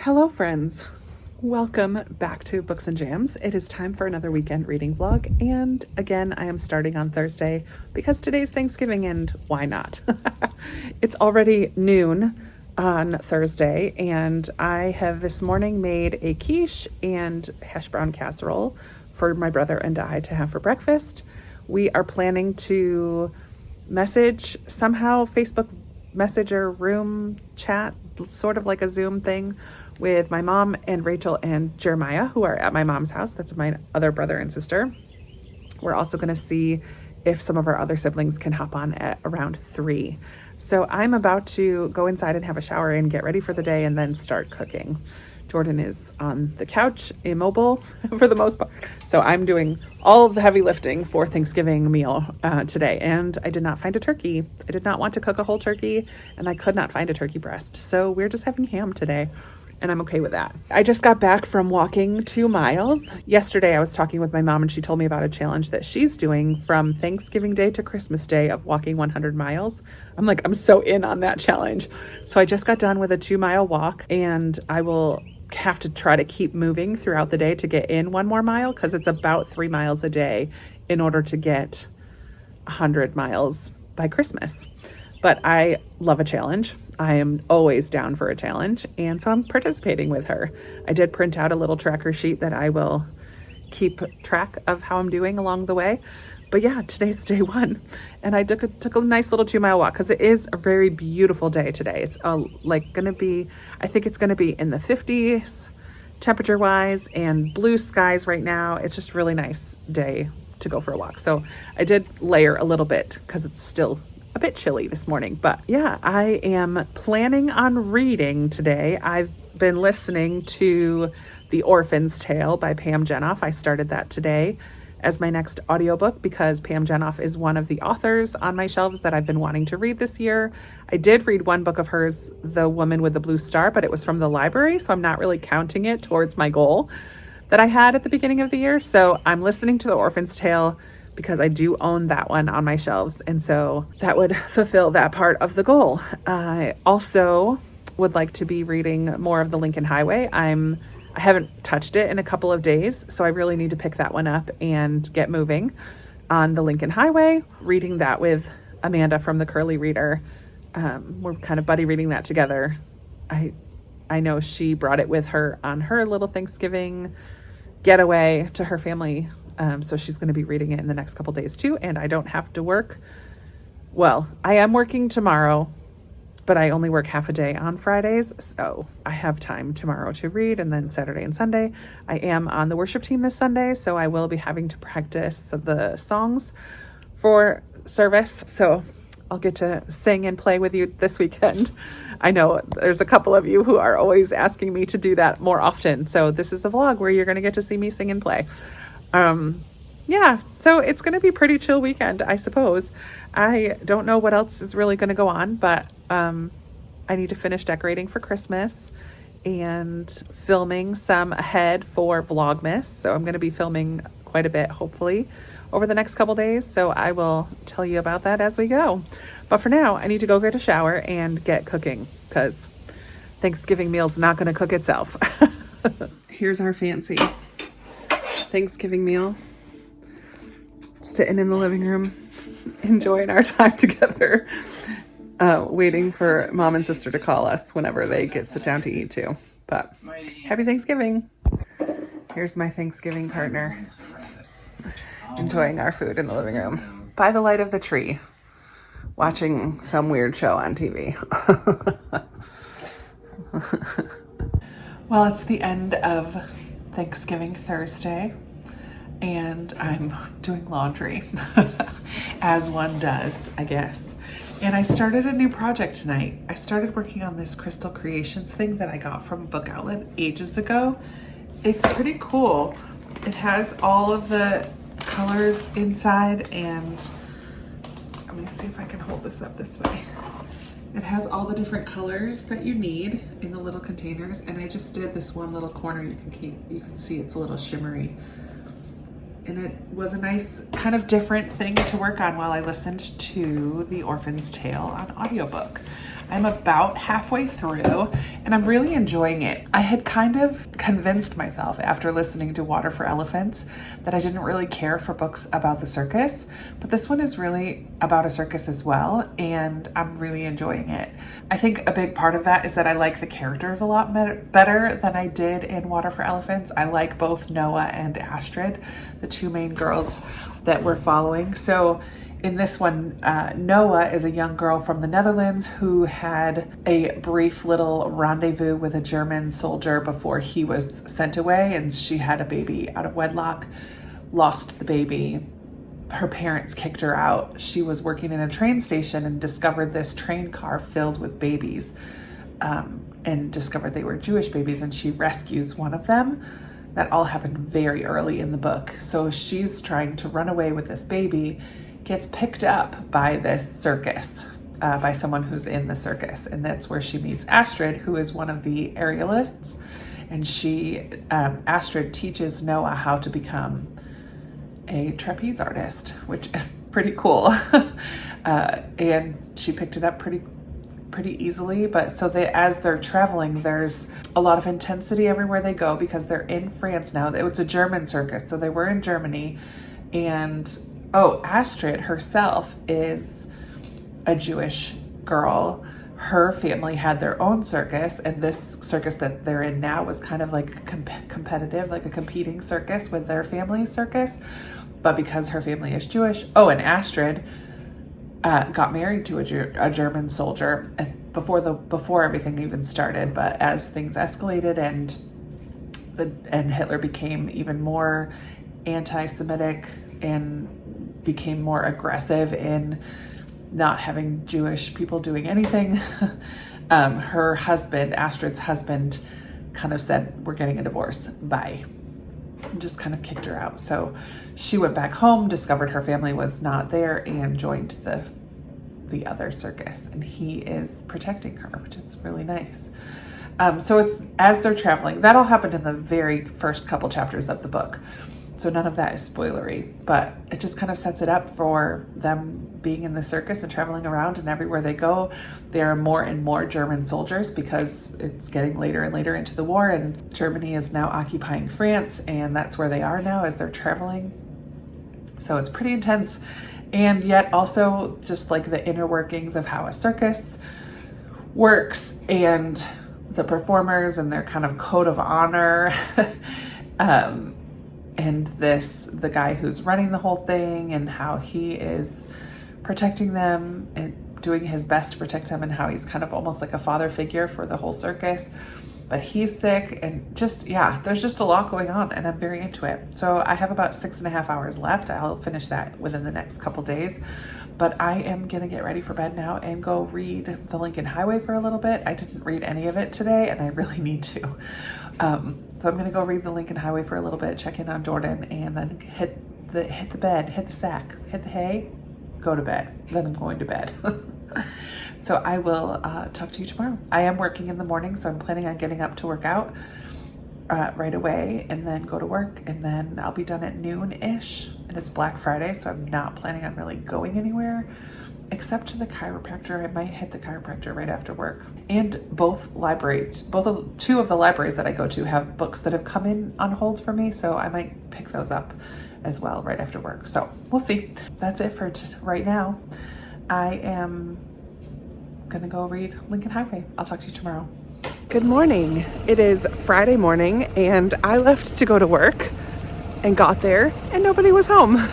Hello friends, welcome back to Books and Jams. It is time for another weekend reading vlog, and again I am starting on Thursday because today's Thanksgiving and why not? It's already noon on Thursday and I have this morning made a quiche and hash brown casserole for my brother and I to have for breakfast. We are planning to message somehow, Facebook Messenger room chat, sort of like a Zoom thing, with my mom and Rachel and Jeremiah, who are at my mom's house. That's my other brother and sister. We're also going to see if some of our other siblings can hop on at around 3. So I'm about to go inside and have a shower and get ready for the day and then start cooking. Jordan is on the couch, immobile for the most part. So I'm doing all of the heavy lifting for Thanksgiving meal today. And I did not find a turkey. I did not want to cook a whole turkey and I could not find a turkey breast. So we're just having ham today. And I'm okay with that. I just got back from walking 2 miles. Yesterday I was talking with my mom and she told me about a challenge that she's doing from Thanksgiving Day to Christmas Day of walking 100 miles. I'm so in on that challenge. So I just got done with a 2-mile walk and I will have to try to keep moving throughout the day to get in 1 more mile because it's about 3 miles a day in order to get 100 miles by Christmas. But I love a challenge. I am always down for a challenge. And so I'm participating with her. I did print out a little tracker sheet that I will keep track of how I'm doing along the way. But yeah, today's day 1. And I took a nice little 2-mile walk because it is a very beautiful day today. It's I think it's going to be in the 50s temperature wise and blue skies right now. It's just really nice day to go for a walk. So I did layer a little bit because it's still a bit chilly this morning, but yeah, I am planning on reading today. I've been listening to The Orphan's Tale by Pam Jenoff. I started that today as my next audiobook because Pam Jenoff is one of the authors on my shelves that I've been wanting to read this year. I did read one book of hers, The Woman with the Blue Star, but it was from the library, so I'm not really counting it towards my goal that I had at the beginning of the year. So I'm listening to The Orphan's Tale because I do own that one on my shelves. And so that would fulfill that part of the goal. I also would like to be reading more of The Lincoln Highway. I haven't touched it in a couple of days, so I really need to pick that one up and get moving on The Lincoln Highway, reading that with Amanda from the Curly Reader. We're kind of buddy reading that together. I know she brought it with her on her little Thanksgiving getaway to her family. So she's going to be reading it in the next couple days too. And I don't have to work. Well, I am working tomorrow, but I only work half a day on Fridays. So I have time tomorrow to read, and then Saturday and Sunday. I am on the worship team this Sunday, so I will be having to practice the songs for service. So I'll get to sing and play with you this weekend. I know there's a couple of you who are always asking me to do that more often. So this is a vlog where you're going to get to see me sing and play. Yeah, so it's going to be a pretty chill weekend, I suppose. I don't know what else is really going to go on, but I need to finish decorating for Christmas and filming some ahead for Vlogmas. So I'm going to be filming quite a bit, hopefully, over the next couple days. So I will tell you about that as we go. But for now, I need to go get a shower and get cooking because Thanksgiving meal's not going to cook itself. Here's our fancy Thanksgiving meal, sitting in the living room, enjoying our time together, waiting for mom and sister to call us whenever they sit down to eat too. But happy Thanksgiving. Here's my Thanksgiving partner, enjoying our food in the living room by the light of the tree, watching some weird show on TV. Well, it's the end of Thanksgiving Thursday and I'm doing laundry as one does, I guess. And I started a new project tonight. I started working on this Crystal Creations thing that I got from Book Outlet ages ago. It's pretty cool. It has all of the colors inside, and let me see if I can hold this up this way. It has all the different colors that you need in the little containers, and I just did this one little corner. You can see it's a little shimmery. And it was a nice kind of different thing to work on while I listened to The Orphan's Tale on audiobook. I'm about halfway through and I'm really enjoying it. I had kind of convinced myself after listening to Water for Elephants that I didn't really care for books about the circus, but this one is really about a circus as well, and I'm really enjoying it. I think a big part of that is that I like the characters a lot better than I did in Water for Elephants. I like both Noah and Astrid, the two main girls that we're following. So in this one, Noah is a young girl from the Netherlands who had a brief little rendezvous with a German soldier before he was sent away, and she had a baby out of wedlock, lost the baby. Her parents kicked her out. She was working in a train station and discovered this train car filled with babies, and discovered they were Jewish babies, and she rescues one of them. That all happened very early in the book. So she's trying to run away with this baby, gets picked up by this circus, by someone who's in the circus. And that's where she meets Astrid, who is one of the aerialists. And Astrid teaches Noah how to become a trapeze artist, which is pretty cool. And she picked it up pretty easily. But so as they're traveling, there's a lot of intensity everywhere they go because they're in France now. It's a German circus, so they were in Germany. And Astrid herself is a Jewish girl. Her family had their own circus, and this circus that they're in now was kind of like competitive, like a competing circus with their family's circus. But because her family is Jewish, and Astrid got married to a German soldier before everything even started. But as things escalated and Hitler became even more anti-Semitic and became more aggressive in not having Jewish people doing anything, her husband, Astrid's husband, kind of said, "We're getting a divorce, bye." And just kind of kicked her out. So she went back home, discovered her family was not there, and joined the other circus, and he is protecting her, which is really nice. So it's as they're traveling, that all happened in the very first couple chapters of the book. So none of that is spoilery, but it just kind of sets it up for them being in the circus and traveling around, and everywhere they go, there are more and more German soldiers because it's getting later and later into the war, and Germany is now occupying France, and that's where they are now as they're traveling. So it's pretty intense, and yet also just like the inner workings of how a circus works and the performers and their kind of code of honor. And the guy who's running the whole thing and how he is protecting them and doing his best to protect them, and how he's kind of almost like a father figure for the whole circus. But he's sick, and there's just a lot going on, and I'm very into it. So I have about 6.5 hours left. I'll finish that within the next couple days. But I am gonna get ready for bed now and go read The Lincoln Highway for a little bit. I didn't read any of it today, and I really need to. So I'm gonna go read The Lincoln Highway for a little bit, check in on Jordan, and then hit the bed, hit the sack, hit the hay, go to bed. Then I'm going to bed. So I will talk to you tomorrow. I am working in the morning, so I'm planning on getting up to work out right away and then go to work, and then I'll be done at noon-ish, and it's Black Friday, so I'm not planning on really going anywhere except to the chiropractor. I might hit the chiropractor right after work. And two of the libraries that I go to have books that have come in on hold for me, so I might pick those up as well right after work. So we'll see. That's it for right now. I am gonna go read Lincoln Highway. I'll talk to you tomorrow. Good morning. It is Friday morning, and I left to go to work and got there and nobody was home.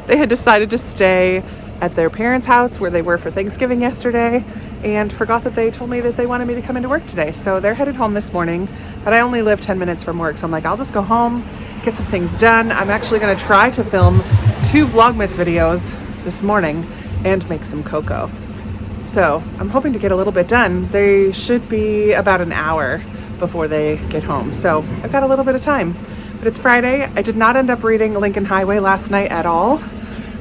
They had decided to stay at their parents' house where they were for Thanksgiving yesterday, and forgot that they told me that they wanted me to come into work today. So they're headed home this morning, but I only live 10 minutes from work. So I'm like, I'll just go home, get some things done. I'm actually gonna try to film 2 Vlogmas videos this morning and make some cocoa. So I'm hoping to get a little bit done. They should be about an hour before they get home. So I've got a little bit of time, but it's Friday. I did not end up reading Lincoln Highway last night at all.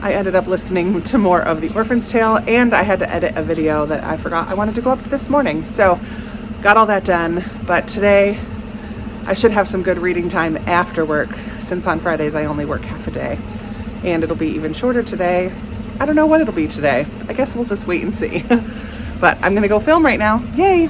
I ended up listening to more of The Orphan's Tale, and I had to edit a video that I forgot I wanted to go up this morning. So got all that done, but today I should have some good reading time after work, since on Fridays I only work half a day, and it'll be even shorter today. I don't know what it'll be today. I guess we'll just wait and see. But I'm gonna go film right now. Yay!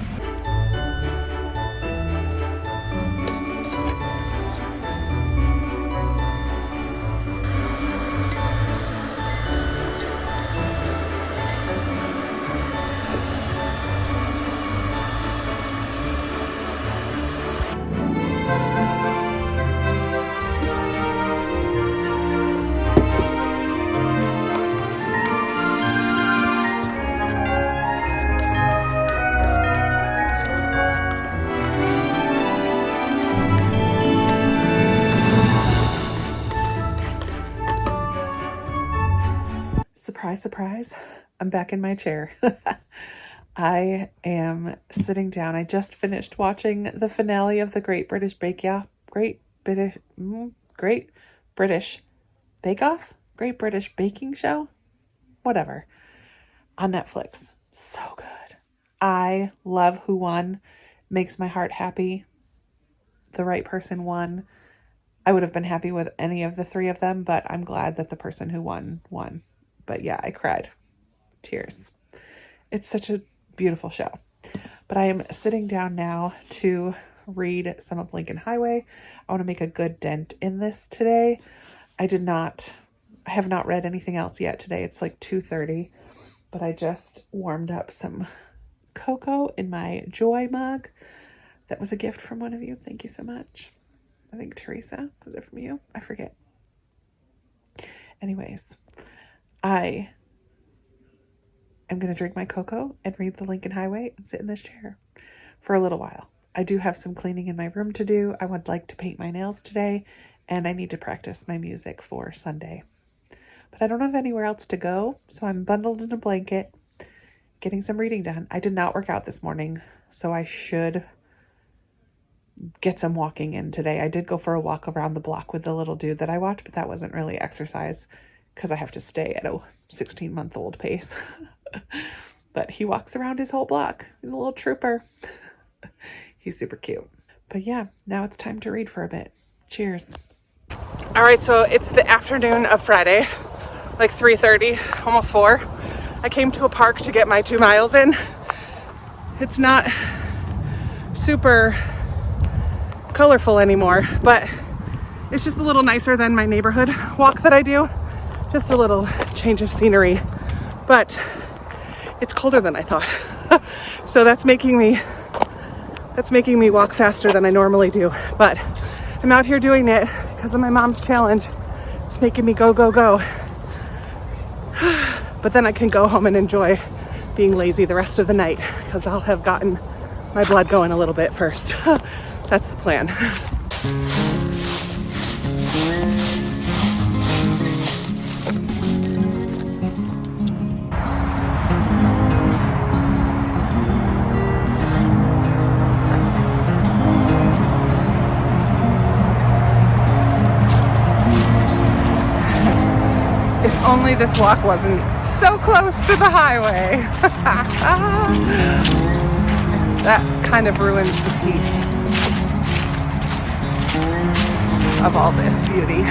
Surprise, surprise, I'm back in my chair. I am sitting down. I just finished watching the finale of the Great British Bake Off. Great British Bake Off? Great British Baking Show? Whatever. On Netflix. So good. I love who won. Makes my heart happy. The right person won. I would have been happy with any of the three of them, but I'm glad that the person who won. But yeah, I cried. Tears. It's such a beautiful show. But I am sitting down now to read some of Lincoln Highway. I want to make a good dent in this today. I have not read anything else yet today. It's like 2:30, but I just warmed up some cocoa in my Joy mug. That was a gift from one of you. Thank you so much. I think Teresa, was it from you? I forget. Anyways, I am going to drink my cocoa and read the Lincoln Highway and sit in this chair for a little while. I do have some cleaning in my room to do. I would like to paint my nails today, and I need to practice my music for Sunday. But I don't have anywhere else to go, so I'm bundled in a blanket, getting some reading done. I did not work out this morning, so I should get some walking in today. I did go for a walk around the block with the little dude that I watch, but that wasn't really exercise because I have to stay at a 16-month-old pace. But he walks around his whole block. He's a little trooper. He's super cute. But yeah, now it's time to read for a bit. Cheers. All right, so it's the afternoon of Friday, like 3:30, almost 4. I came to a park to get my 2 miles in. It's not super colorful anymore, but it's just a little nicer than my neighborhood walk that I do. Just a little change of scenery, but it's colder than I thought. So that's making me walk faster than I normally do. But I'm out here doing it because of my mom's challenge. It's making me go, go, go. But then I can go home and enjoy being lazy the rest of the night because I'll have gotten my blood going a little bit first. That's the plan. If only this walk wasn't so close to the highway. That kind of ruins the peace of all this beauty.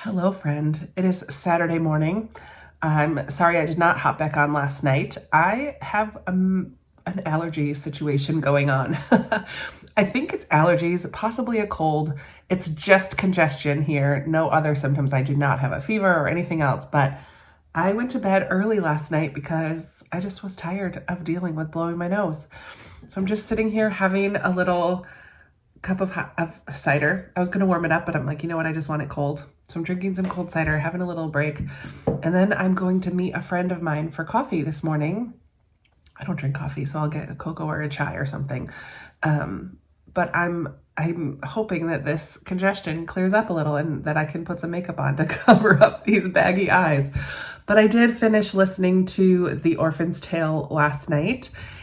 Hello, friend. It is Saturday morning. I'm sorry I did not hop back on last night. I have an allergy situation going on. I think it's allergies, possibly a cold. It's just congestion here. No other symptoms. I do not have a fever or anything else, but I went to bed early last night because I just was tired of dealing with blowing my nose. So I'm just sitting here having a little cup of cider. I was going to warm it up, but I'm like, you know what? I just want it cold. So I'm drinking some cold cider, having a little break. And then I'm going to meet a friend of mine for coffee this morning. I don't drink coffee, so I'll get a cocoa or a chai or something. But I'm hoping that this congestion clears up a little and that I can put some makeup on to cover up these baggy eyes. But I did finish listening to The Orphan's Tale last night,